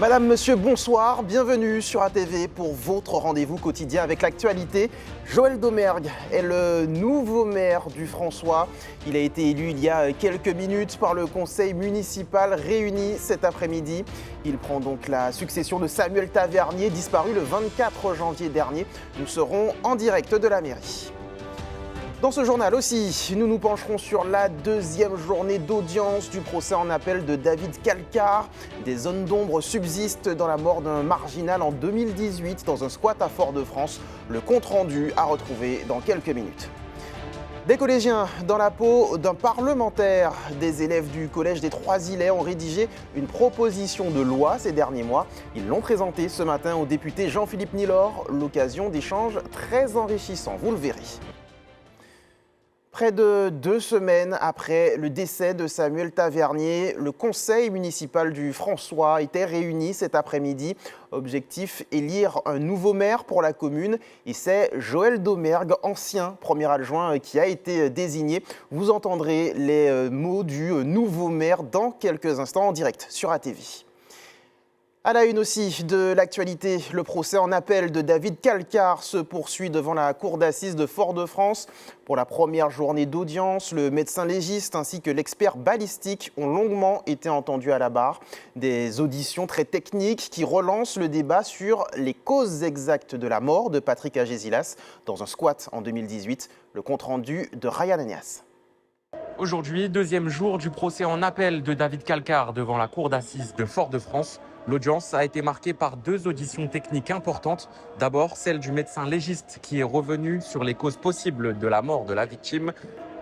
Madame, monsieur, bonsoir, bienvenue sur ATV pour votre rendez-vous quotidien avec l'actualité. Joël Domergue est le nouveau maire du François. Il a été élu il y a quelques minutes par le conseil municipal réuni cet après-midi. Il prend donc la succession de Samuel Tavernier, disparu le 24 janvier dernier. Nous serons en direct de la mairie. Dans ce journal aussi, nous nous pencherons sur la deuxième journée d'audience du procès en appel de David Calcar. Des zones d'ombre subsistent dans la mort d'un marginal en 2018 dans un squat à Fort-de-France. Le compte-rendu à retrouver dans quelques minutes. Des collégiens dans la peau d'un parlementaire. Des élèves du collège des Trois-Îlets ont rédigé une proposition de loi ces derniers mois. Ils l'ont présentée ce matin au député Jean-Philippe Nilor, l'occasion d'échanges très enrichissants, vous le verrez. Près de 2 semaines après le décès de Samuel Tavernier, le conseil municipal du François était réuni cet après-midi. Objectif, élire un nouveau maire pour la commune. Et c'est Joël Domergue, ancien premier adjoint, qui a été désigné. Vous entendrez les mots du nouveau maire dans quelques instants en direct sur ATV. À la une aussi de l'actualité, le procès en appel de David Calcar se poursuit devant la cour d'assises de Fort-de-France. Pour la première journée d'audience, le médecin légiste ainsi que l'expert balistique ont longuement été entendus à la barre. Des auditions très techniques qui relancent le débat sur les causes exactes de la mort de Patrick Agésilas dans un squat en 2018. Le compte-rendu de Ryan Agnès. Aujourd'hui, deuxième jour du procès en appel de David Calcar devant la cour d'assises de Fort-de-France. L'audience a été marquée par 2 auditions techniques importantes. D'abord, celle du médecin légiste qui est revenu sur les causes possibles de la mort de la victime.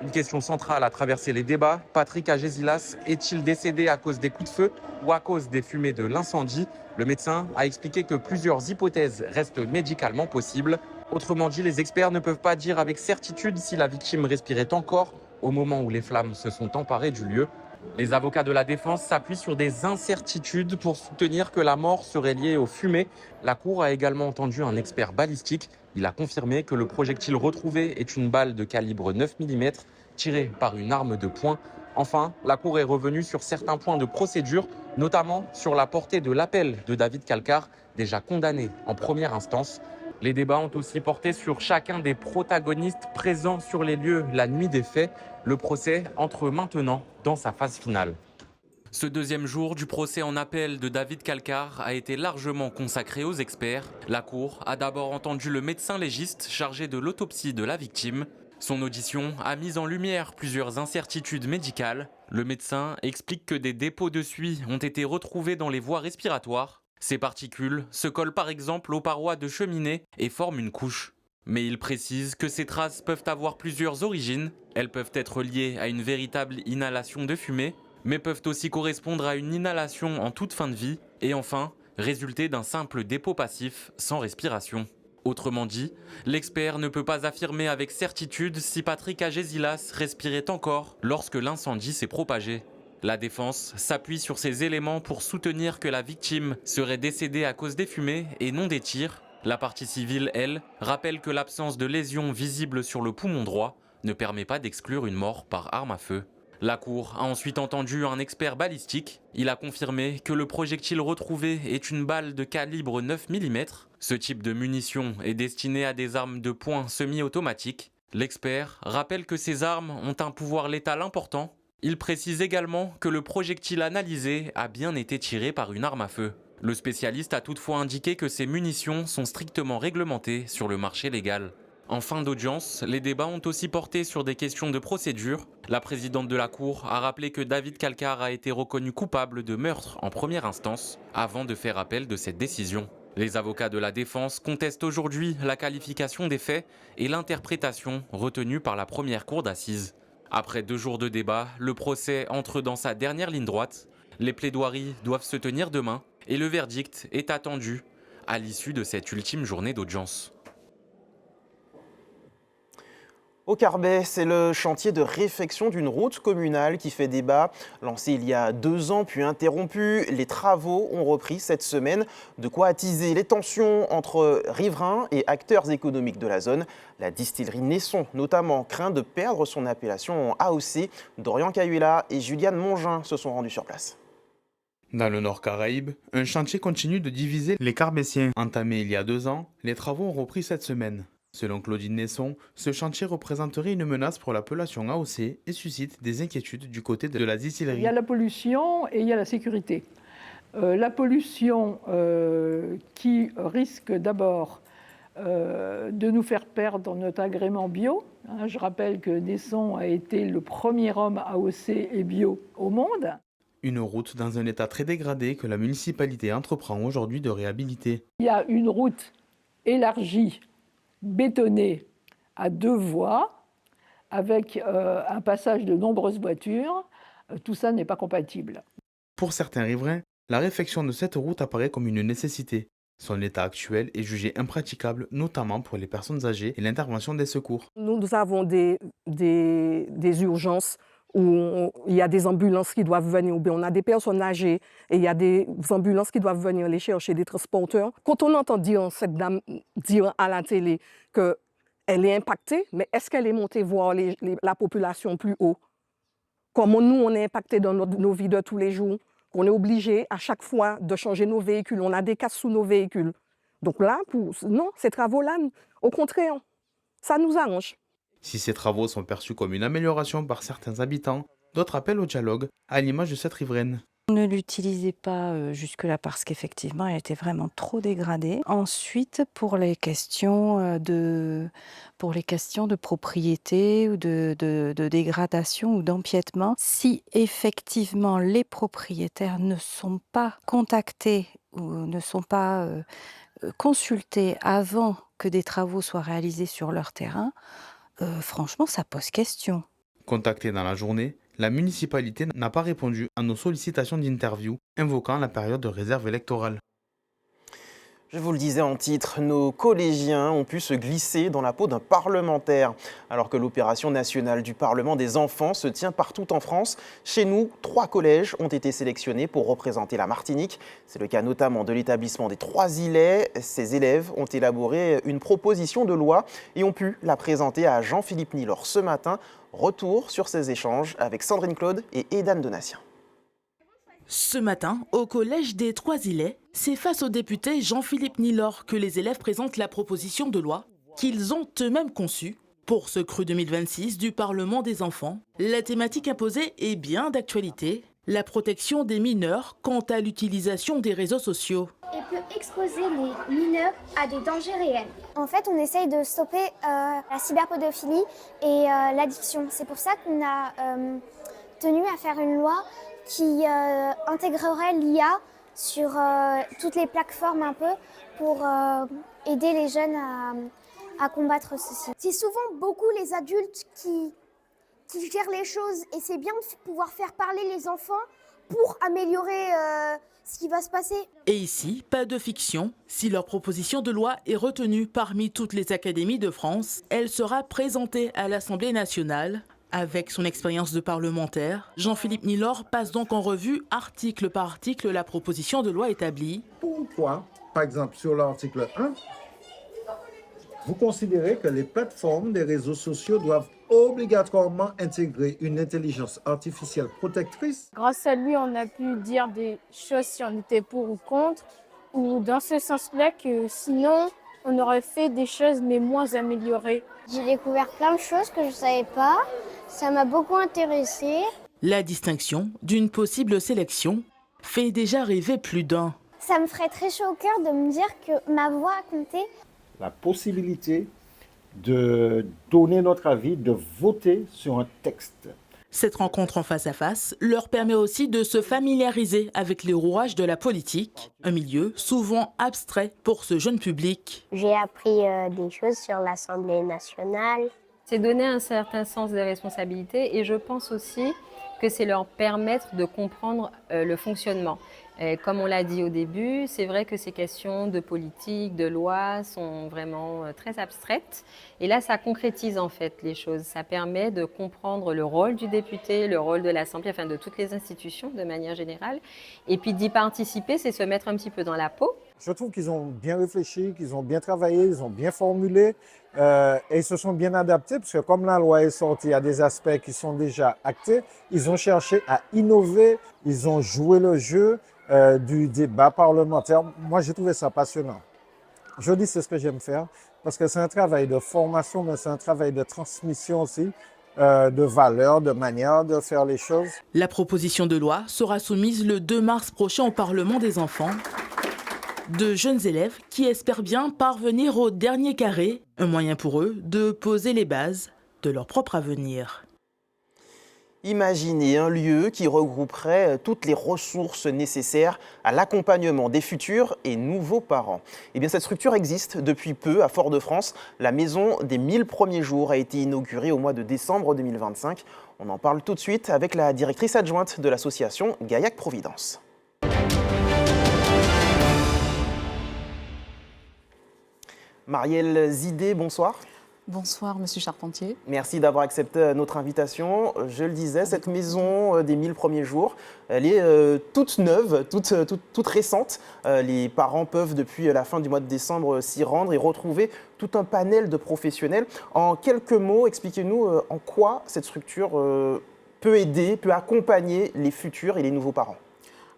Une question centrale a traversé les débats. Patrick Agésilas est-il décédé à cause des coups de feu ou à cause des fumées de l'incendie? Le médecin a expliqué que plusieurs hypothèses restent médicalement possibles. Autrement dit, les experts ne peuvent pas dire avec certitude si la victime respirait encore au moment où les flammes se sont emparées du lieu. Les avocats de la défense s'appuient sur des incertitudes pour soutenir que la mort serait liée aux fumées. La cour a également entendu un expert balistique. Il a confirmé que le projectile retrouvé est une balle de calibre 9 mm tirée par une arme de poing. Enfin, la cour est revenue sur certains points de procédure, notamment sur la portée de l'appel de David Calcar, déjà condamné en première instance. Les débats ont aussi porté sur chacun des protagonistes présents sur les lieux la nuit des faits. Le procès entre maintenant dans sa phase finale. Ce deuxième jour du procès en appel de David Calcar a été largement consacré aux experts. La cour a d'abord entendu le médecin légiste chargé de l'autopsie de la victime. Son audition a mis en lumière plusieurs incertitudes médicales. Le médecin explique que des dépôts de suie ont été retrouvés dans les voies respiratoires. Ces particules se collent par exemple aux parois de cheminée et forment une couche. Mais il précise que ces traces peuvent avoir plusieurs origines. Elles peuvent être liées à une véritable inhalation de fumée, mais peuvent aussi correspondre à une inhalation en toute fin de vie, et enfin, résulter d'un simple dépôt passif sans respiration. Autrement dit, l'expert ne peut pas affirmer avec certitude si Patrick Agésilas respirait encore lorsque l'incendie s'est propagé. La défense s'appuie sur ces éléments pour soutenir que la victime serait décédée à cause des fumées et non des tirs. La partie civile, elle, rappelle que l'absence de lésions visibles sur le poumon droit ne permet pas d'exclure une mort par arme à feu. La cour a ensuite entendu un expert balistique. Il a confirmé que le projectile retrouvé est une balle de calibre 9 mm. Ce type de munition est destiné à des armes de poing semi-automatiques. L'expert rappelle que ces armes ont un pouvoir létal important. Il précise également que le projectile analysé a bien été tiré par une arme à feu. Le spécialiste a toutefois indiqué que ces munitions sont strictement réglementées sur le marché légal. En fin d'audience, les débats ont aussi porté sur des questions de procédure. La présidente de la Cour a rappelé que David Calcar a été reconnu coupable de meurtre en première instance avant de faire appel de cette décision. Les avocats de la défense contestent aujourd'hui la qualification des faits et l'interprétation retenue par la première cour d'assises. Après 2 jours de débat, le procès entre dans sa dernière ligne droite. Les plaidoiries doivent se tenir demain et le verdict est attendu à l'issue de cette ultime journée d'audience. Au Carbet, c'est le chantier de réfection d'une route communale qui fait débat. Lancé il y a 2 ans puis interrompu, les travaux ont repris cette semaine. De quoi attiser les tensions entre riverains et acteurs économiques de la zone. La distillerie Nesson, notamment, craint de perdre son appellation en AOC. Dorian Cayuela et Juliane Mongin se sont rendus sur place. Dans le Nord Caraïbe, un chantier continue de diviser les Carbessiens. Entamé il y a 2 ans, les travaux ont repris cette semaine. Selon Claudine Nesson, ce chantier représenterait une menace pour l'appellation AOC et suscite des inquiétudes du côté de la distillerie. Il y a la pollution et il y a la sécurité. La pollution qui risque d'abord de nous faire perdre notre agrément bio. Je rappelle que Nesson a été le premier homme AOC et bio au monde. Une route dans un état très dégradé que la municipalité entreprend aujourd'hui de réhabiliter. Il y a une route élargie, bétonnée, à 2 voies, avec un passage de nombreuses voitures. Tout ça n'est pas compatible. Pour certains riverains, la réfection de cette route apparaît comme une nécessité. Son état actuel est jugé impraticable, notamment pour les personnes âgées et l'intervention des secours. Nous avons des urgences où il y a des ambulances qui doivent venir, ou bien on a des personnes âgées et il y a des ambulances qui doivent venir les chercher, des transporteurs. Quand on entend cette dame dire à la télé qu'elle est impactée, mais est-ce qu'elle est montée voir la population plus haut? Comment nous, on est impacté dans nos vies de tous les jours, qu'on est obligé à chaque fois de changer nos véhicules, on a des casses sous nos véhicules. Donc là, non, ces travaux-là, au contraire, ça nous arrange. Si ces travaux sont perçus comme une amélioration par certains habitants, d'autres appellent au dialogue, à l'image de cette riveraine. On ne l'utilisait pas jusque-là parce qu'effectivement, elle était vraiment trop dégradée. Ensuite, pour les questions de propriété ou de dégradation ou d'empiètement, si effectivement les propriétaires ne sont pas contactés ou ne sont pas consultés avant que des travaux soient réalisés sur leur terrain, franchement, ça pose question. Contactée dans la journée, la municipalité n'a pas répondu à nos sollicitations d'interview, invoquant la période de réserve électorale. Je vous le disais en titre, nos collégiens ont pu se glisser dans la peau d'un parlementaire. Alors que l'opération nationale du Parlement des enfants se tient partout en France, chez nous, 3 collèges ont été sélectionnés pour représenter la Martinique. C'est le cas notamment de l'établissement des Trois-Îlets. Ces élèves ont élaboré une proposition de loi et ont pu la présenter à Jean-Philippe Nilor ce matin. Retour sur ces échanges avec Sandrine Claude et Edan Donatien. Ce matin, au collège des Trois-Îlets, c'est face au député Jean-Philippe Nilor que les élèves présentent la proposition de loi qu'ils ont eux-mêmes conçue pour ce cru 2026 du Parlement des enfants. La thématique imposée est bien d'actualité, la protection des mineurs quant à l'utilisation des réseaux sociaux. Et peut exposer les mineurs à des dangers réels. En fait, on essaye de stopper la cyberpédophilie et l'addiction. C'est pour ça qu'on a tenu à faire une loi qui intégrerait l'IA sur toutes les plateformes un peu pour aider les jeunes à combattre ceci. C'est souvent beaucoup les adultes qui gèrent les choses et c'est bien de pouvoir faire parler les enfants pour améliorer ce qui va se passer. Et ici, pas de fiction. Si leur proposition de loi est retenue parmi toutes les académies de France, elle sera présentée à l'Assemblée nationale. Avec son expérience de parlementaire, Jean-Philippe Nilor passe donc en revue article par article la proposition de loi établie. Pourquoi, par exemple, sur l'article 1, vous considérez que les plateformes des réseaux sociaux doivent obligatoirement intégrer une intelligence artificielle protectrice? Grâce à lui, on a pu dire des choses si on était pour ou contre, ou dans ce sens-là que sinon, on aurait fait des choses mais moins améliorées. J'ai découvert plein de choses que je ne savais pas. Ça m'a beaucoup intéressée. La distinction d'une possible sélection fait déjà rêver plus d'un. Ça me ferait très chaud au cœur de me dire que ma voix a compté. La possibilité de donner notre avis, de voter sur un texte. Cette rencontre en face à face leur permet aussi de se familiariser avec les rouages de la politique, un milieu souvent abstrait pour ce jeune public. J'ai appris des choses sur l'Assemblée nationale. C'est donner un certain sens des responsabilités et je pense aussi que c'est leur permettre de comprendre le fonctionnement. Comme on l'a dit au début, c'est vrai que ces questions de politique, de loi sont vraiment très abstraites. Et là, ça concrétise en fait les choses. Ça permet de comprendre le rôle du député, le rôle de l'Assemblée, enfin de toutes les institutions de manière générale. Et puis d'y participer, c'est se mettre un petit peu dans la peau. Je trouve qu'ils ont bien réfléchi, qu'ils ont bien travaillé, ils ont bien formulé et ils se sont bien adaptés parce que comme la loi est sortie, il y a des aspects qui sont déjà actés. Ils ont cherché à innover, ils ont joué le jeu. du débat parlementaire. Moi, j'ai trouvé ça passionnant. Je dis c'est ce que j'aime faire parce que c'est un travail de formation, mais c'est un travail de transmission aussi, de valeurs, de manière de faire les choses. La proposition de loi sera soumise le 2 mars prochain au Parlement des enfants. De jeunes élèves qui espèrent bien parvenir au dernier carré, un moyen pour eux de poser les bases de leur propre avenir. Imaginez un lieu qui regrouperait toutes les ressources nécessaires à l'accompagnement des futurs et nouveaux parents. Eh bien, cette structure existe depuis peu à Fort-de-France. La maison des 1000 premiers jours a été inaugurée au mois de décembre 2025. On en parle tout de suite avec la directrice adjointe de l'association Gaillac Providence. Marielle Zidé, bonsoir. Bonsoir, Monsieur Charpentier. Merci d'avoir accepté notre invitation. Je le disais, cette maison des 1000 premiers jours, elle est toute neuve, toute récente. Les parents peuvent, depuis la fin du mois de décembre, s'y rendre et retrouver tout un panel de professionnels. En quelques mots, expliquez-nous en quoi cette structure peut aider, peut accompagner les futurs et les nouveaux parents.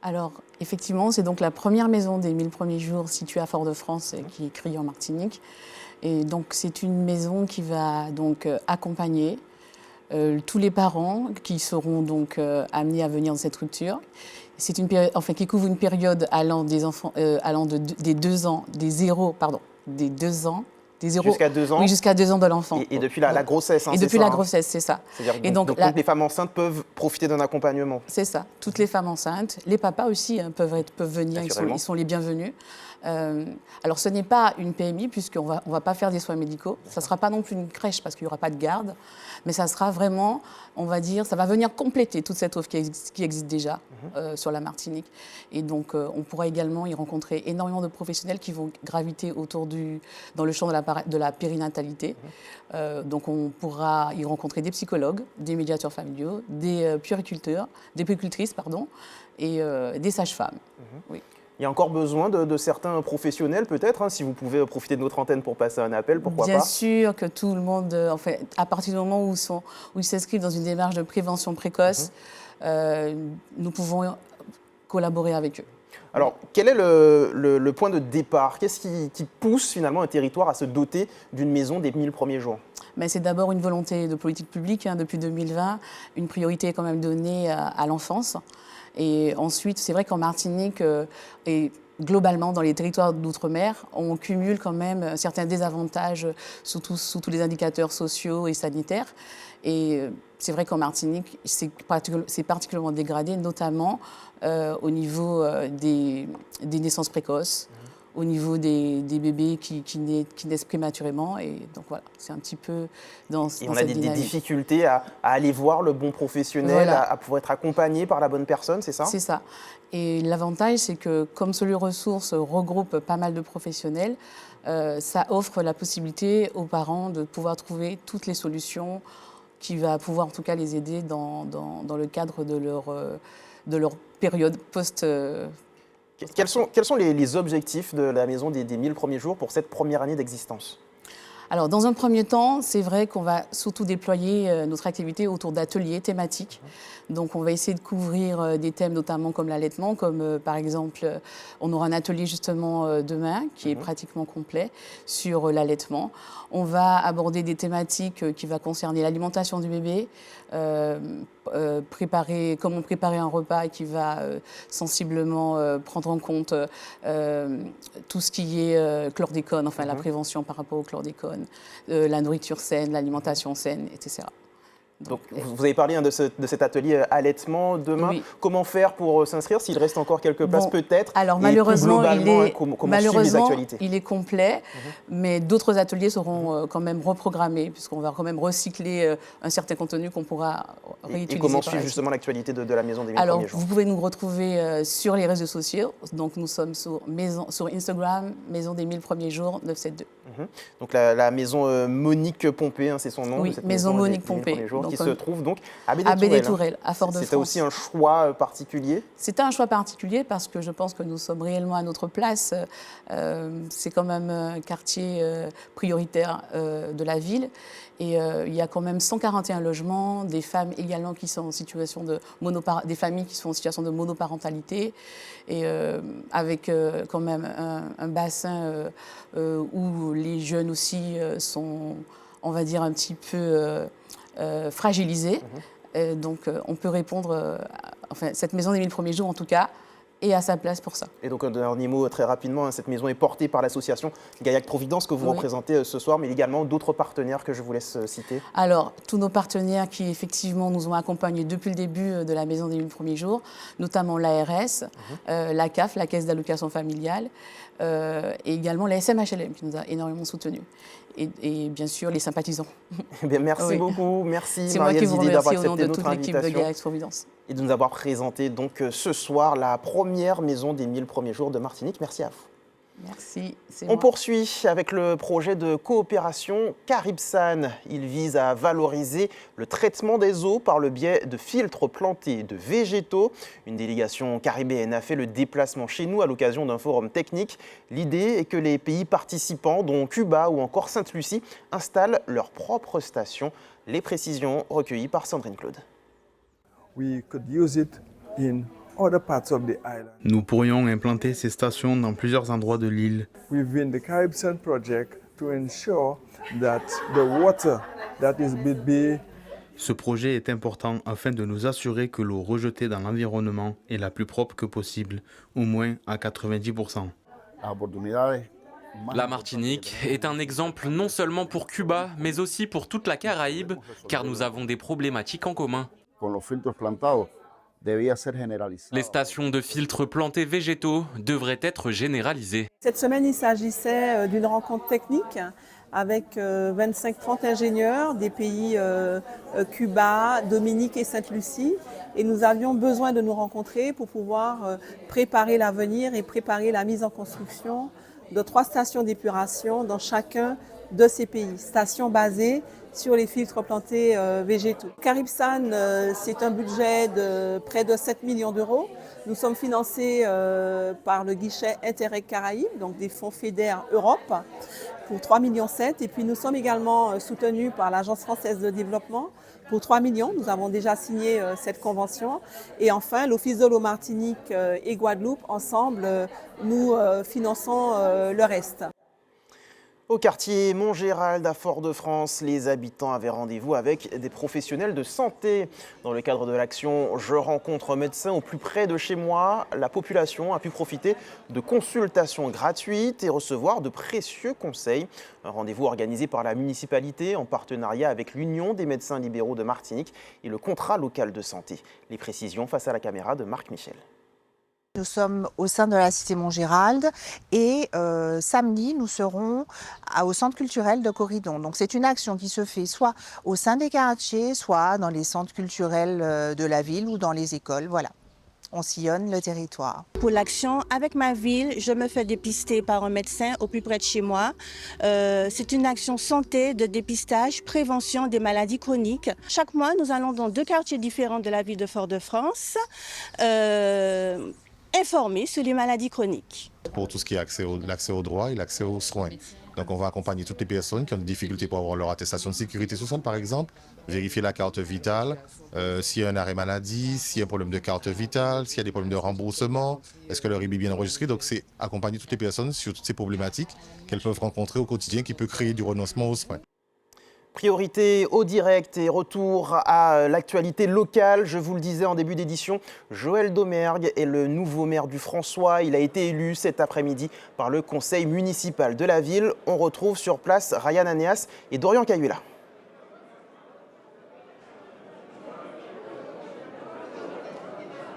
Alors, effectivement, c'est donc la première maison des 1000 premiers jours située à Fort-de-France, qui est créée en Martinique. Et donc, c'est une maison qui va donc accompagner tous les parents qui seront donc amenés à venir dans cette structure. C'est une période, enfin, qui couvre une période allant des enfants, des 2 ans, des 0 jusqu'à 2 ans. Oui, jusqu'à 2 ans de l'enfant. Et depuis la grossesse. Et depuis la grossesse, c'est ça. Et donc les femmes enceintes peuvent profiter d'un accompagnement. C'est ça. Toutes les femmes enceintes, les papas aussi peuvent venir, ils sont les bienvenus. Alors ce n'est pas une PMI puisqu'on va pas faire des soins médicaux. Ça ne sera pas non plus une crèche parce qu'il n'y aura pas de garde. Mais ça sera vraiment, on va dire, ça va venir compléter toute cette offre qui existe déjà sur la Martinique. Et donc on pourra également y rencontrer énormément de professionnels qui vont graviter dans le champ de la périnatalité. Donc on pourra y rencontrer des psychologues, des médiateurs familiaux, des puéricultrices, et des sages-femmes. Oui. Il y a encore besoin de certains professionnels peut-être, si vous pouvez profiter de notre antenne pour passer un appel, pourquoi pas. Bien sûr que tout le monde, en fait, à partir du moment où ils s'inscrivent dans une démarche de prévention précoce, nous pouvons collaborer avec eux. Alors, quel est le point de départ? Qu'est-ce qui pousse finalement un territoire à se doter d'une maison des 1000 premiers jours? Mais c'est d'abord une volonté de politique publique. Depuis 2020, une priorité est quand même donnée à l'enfance. Et ensuite, c'est vrai qu'en Martinique et globalement dans les territoires d'outre-mer, on cumule quand même certains désavantages sous tous les indicateurs sociaux et sanitaires. Et c'est vrai qu'en Martinique, c'est particulièrement dégradé, notamment au niveau des naissances précoces, au niveau des bébés qui naissent prématurément. Et donc voilà, c'est un petit peu dans cette dynamique. Et on a des difficultés à aller voir le bon professionnel, voilà, à pouvoir être accompagné par la bonne personne, c'est ça? C'est ça. Et l'avantage, c'est que comme Solutions Ressources regroupe pas mal de professionnels, ça offre la possibilité aux parents de pouvoir trouver toutes les solutions qui va pouvoir en tout cas les aider dans le cadre de leur période post Quels sont les objectifs de la maison des 1000 premiers jours pour cette première année d'existence? Alors, dans un premier temps, c'est vrai qu'on va surtout déployer notre activité autour d'ateliers thématiques. Donc, on va essayer de couvrir des thèmes notamment comme l'allaitement, comme par exemple, on aura un atelier justement demain qui est pratiquement complet sur l'allaitement. On va aborder des thématiques qui vont concerner l'alimentation du bébé, comment préparer un repas qui va sensiblement prendre en compte tout ce qui est chlordécone, enfin la prévention par rapport au chlordécone, la nourriture saine, l'alimentation saine, etc. Donc, vous avez parlé de cet atelier allaitement demain. Oui. Comment faire pour s'inscrire s'il reste encore quelques places peut-être? Alors malheureusement, il est complet, mais d'autres ateliers seront quand même reprogrammés puisqu'on va quand même recycler un certain contenu qu'on pourra réutiliser. Et comment suivre justement l'actualité de la maison des 1000 premiers jours? Vous pouvez nous retrouver sur les réseaux sociaux. Donc nous sommes sur Instagram, Maison des 1000 premiers jours 972. Donc la maison Monique Pompé, c'est son nom. Oui, Maison Monique Pompé. Qui se trouve donc à Baie-des-Tourelles, à Fort-de-France. C'était aussi un choix particulier? C'était un choix particulier parce que je pense que nous sommes réellement à notre place. C'est quand même un quartier prioritaire de la ville. Et il y a quand même 141 logements, des femmes également qui sont en situation de des familles qui sont en situation de monoparentalité, et avec quand même un bassin où les jeunes aussi sont, on va dire, un petit peu fragilisés. Donc on peut répondre, enfin cette maison des 1000 premiers jours en tout cas, est à sa place pour ça. Et donc un dernier mot très rapidement, cette maison est portée par l'association Gaillac Providence que vous représentez ce soir, mais également d'autres partenaires que je vous laisse citer. Alors tous nos partenaires qui effectivement nous ont accompagnés depuis le début de la maison des 1000 premiers jours, notamment l'ARS, la CAF, la Caisse d'allocation familiale, et également la SMHLM qui nous a énormément soutenus. Et bien sûr les sympathisants. Merci beaucoup, merci C'est moi qui vous Zidi d'avoir remercie au nom accepté de notre toute l'équipe de invitation Gaillac Providence. et de nous avoir présenté donc ce soir la première maison des 1000 premiers jours de Martinique. Merci à vous. Merci. On poursuit avec le projet de coopération Caribsan. Il vise à valoriser le traitement des eaux par le biais de filtres plantés de végétaux. Une délégation caribéenne a fait le déplacement chez nous à l'occasion d'un forum technique. L'idée est que les pays participants, dont Cuba ou encore Sainte-Lucie, installent leur propre station. Les précisions recueillies par Sandrine Claude. We could use it in other parts of the island. Nous pourrions implanter ces stations dans plusieurs endroits de l'île. We've been the Caribsan project to ensure that the water that is being. Ce projet est important afin de nous assurer que l'eau rejetée dans l'environnement est la plus propre que possible, au moins à 90%. La Martinique est un exemple non seulement pour Cuba, mais aussi pour toute la Caraïbe, car nous avons des problématiques en commun. Les stations de filtres plantés végétaux devraient être généralisées. Cette semaine, il s'agissait d'une rencontre technique avec 25-30 ingénieurs des pays Cuba, Dominique et Sainte-Lucie. Et nous avions besoin de nous rencontrer pour pouvoir préparer l'avenir et préparer la mise en construction de 3 stations d'épuration dans chacun de ces pays. Stations basées sur les filtres plantés végétaux. Caribsan, c'est un budget de près de 7 millions d'euros. Nous sommes financés par le guichet Interreg Caraïbes, donc des fonds FEDER Europe, pour 3,7 millions. Et puis nous sommes également soutenus par l'Agence française de développement pour 3 millions. Nous avons déjà signé cette convention. Et enfin, l'Office de l'eau Martinique et Guadeloupe, ensemble, nous finançons le reste. Au quartier Montgérald à Fort-de-France, les habitants avaient rendez-vous avec des professionnels de santé. Dans le cadre de l'action « Je rencontre un médecin au plus près de chez moi », la population a pu profiter de consultations gratuites et recevoir de précieux conseils. Un rendez-vous organisé par la municipalité en partenariat avec l'Union des médecins libéraux de Martinique et le contrat local de santé. Les précisions face à la caméra de Marc Michel. Nous sommes au sein de la cité Montgérald et samedi, nous serons au centre culturel de Corridon. Donc c'est une action qui se fait soit au sein des quartiers, soit dans les centres culturels de la ville ou dans les écoles. Voilà, on sillonne le territoire. Pour l'action avec ma ville, je me fais dépister par un médecin au plus près de chez moi. C'est une action santé de dépistage, prévention des maladies chroniques. Chaque mois, nous allons dans 2 quartiers différents de la ville de Fort-de-France. Informer sur les maladies chroniques. Pour tout ce qui est l'accès aux droits et l'accès aux soins. Donc on va accompagner toutes les personnes qui ont des difficultés pour avoir leur attestation de sécurité sociale par exemple, vérifier la carte vitale, s'il y a un arrêt maladie, s'il y a un problème de carte vitale, s'il y a des problèmes de remboursement, est-ce que leur RIB est bien enregistré. Donc c'est accompagner toutes les personnes sur toutes ces problématiques qu'elles peuvent rencontrer au quotidien qui peut créer du renoncement aux soins. Priorité au direct et retour à l'actualité locale. Je vous le disais en début d'édition, Joël Domergue est le nouveau maire du François. Il a été élu cet après-midi par le conseil municipal de la ville. On retrouve sur place Ryan Anéas et Dorian Cayuela.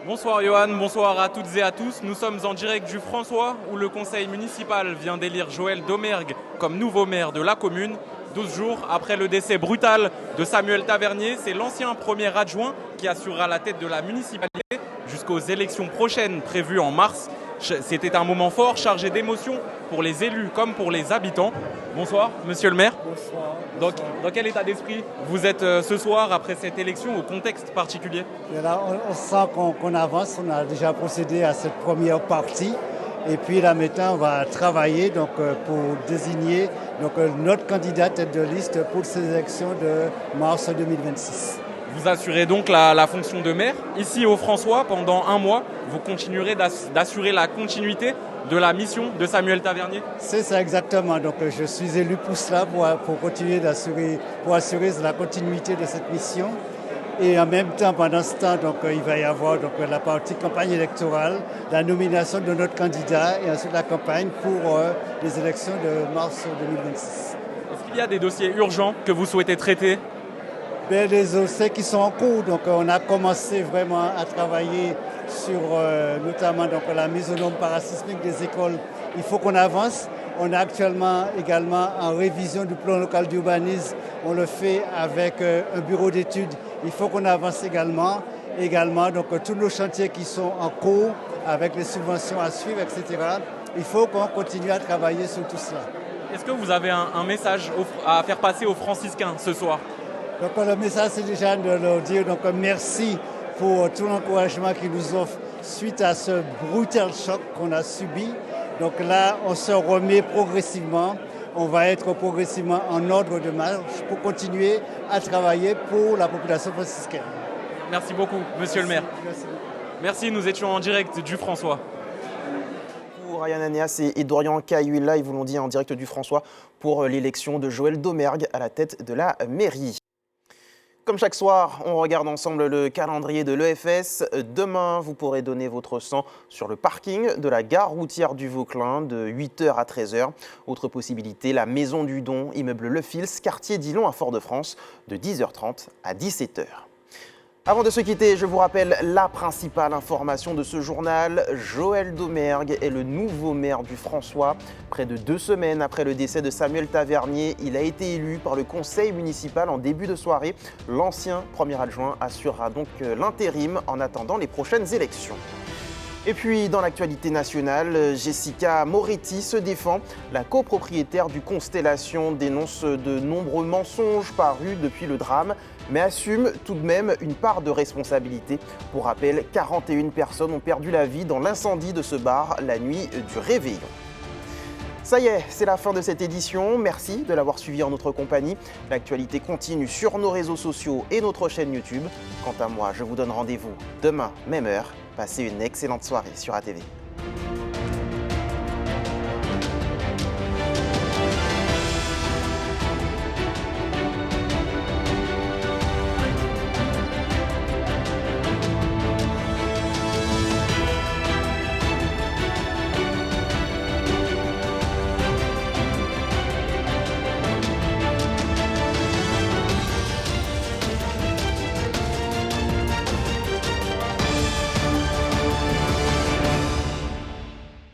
Bonsoir Johan, bonsoir à toutes et à tous. Nous sommes en direct du François où le conseil municipal vient d'élire Joël Domergue comme nouveau maire de la commune. 12 jours après le décès brutal de Samuel Tavernier, c'est l'ancien premier adjoint qui assurera la tête de la municipalité jusqu'aux élections prochaines prévues en mars. C'était un moment fort, chargé d'émotions pour les élus comme pour les habitants. Bonsoir, monsieur le maire. Bonsoir. Dans quel état d'esprit vous êtes ce soir après cette élection au contexte particulier? Et là, on sent qu'on avance, on a déjà procédé à cette première partie Et puis là maintenant, on va travailler donc, pour désigner donc, notre candidat tête de liste pour ces élections de mars 2026. Vous assurez donc la fonction de maire. Ici au François, pendant 1 mois, vous continuerez d'assurer la continuité de la mission de Samuel Tavernier? C'est ça exactement. Donc je suis élu pour cela, pour continuer pour assurer la continuité de cette mission. Et en même temps, pendant ce temps, donc, il va y avoir donc, la partie campagne électorale, la nomination de notre candidat et ensuite la campagne pour les élections de mars 2026. Est-ce qu'il y a des dossiers urgents que vous souhaitez traiter? Les dossiers qui sont en cours, donc on a commencé vraiment à travailler sur notamment donc, la mise aux normes parasismiques des écoles. Il faut qu'on avance. On est actuellement également en révision du plan local d'urbanisme. On le fait avec un bureau d'études. Il faut qu'on avance également. Donc tous nos chantiers qui sont en cours avec les subventions à suivre, etc. Il faut qu'on continue à travailler sur tout cela. Est-ce que vous avez un message à faire passer aux franciscains ce soir? Donc le message, c'est déjà de leur dire donc, merci pour tout l'encouragement qu'ils nous offrent suite à ce brutal choc qu'on a subi. Donc là, on se remet progressivement. On va être progressivement en ordre de marche pour continuer à travailler pour la population franciscaine. Merci beaucoup, monsieur le maire. Merci, nous étions en direct du François. Ryan Anéas et Dorian Cahuilla, ils vous l'ont dit en direct du François pour l'élection de Joël Domergue à la tête de la mairie. Comme chaque soir, on regarde ensemble le calendrier de l'EFS. Demain, vous pourrez donner votre sang sur le parking de la gare routière du Vauclin de 8h à 13h. Autre possibilité, la Maison du Don, immeuble Le Fils, quartier Dillon à Fort-de-France, de 10h30 à 17h. Avant de se quitter, je vous rappelle la principale information de ce journal. Joël Domergue est le nouveau maire du François. Près de 2 semaines après le décès de Samuel Tavernier, il a été élu par le conseil municipal en début de soirée. L'ancien premier adjoint assurera donc l'intérim en attendant les prochaines élections. Et puis, dans l'actualité nationale, Jessica Moretti se défend. La copropriétaire du Constellation dénonce de nombreux mensonges parus depuis le drame, mais assume tout de même une part de responsabilité. Pour rappel, 41 personnes ont perdu la vie dans l'incendie de ce bar la nuit du réveillon. Ça y est, c'est la fin de cette édition. Merci de l'avoir suivi en notre compagnie. L'actualité continue sur nos réseaux sociaux et notre chaîne YouTube. Quant à moi, je vous donne rendez-vous demain, même heure. Passez une excellente soirée sur ATV.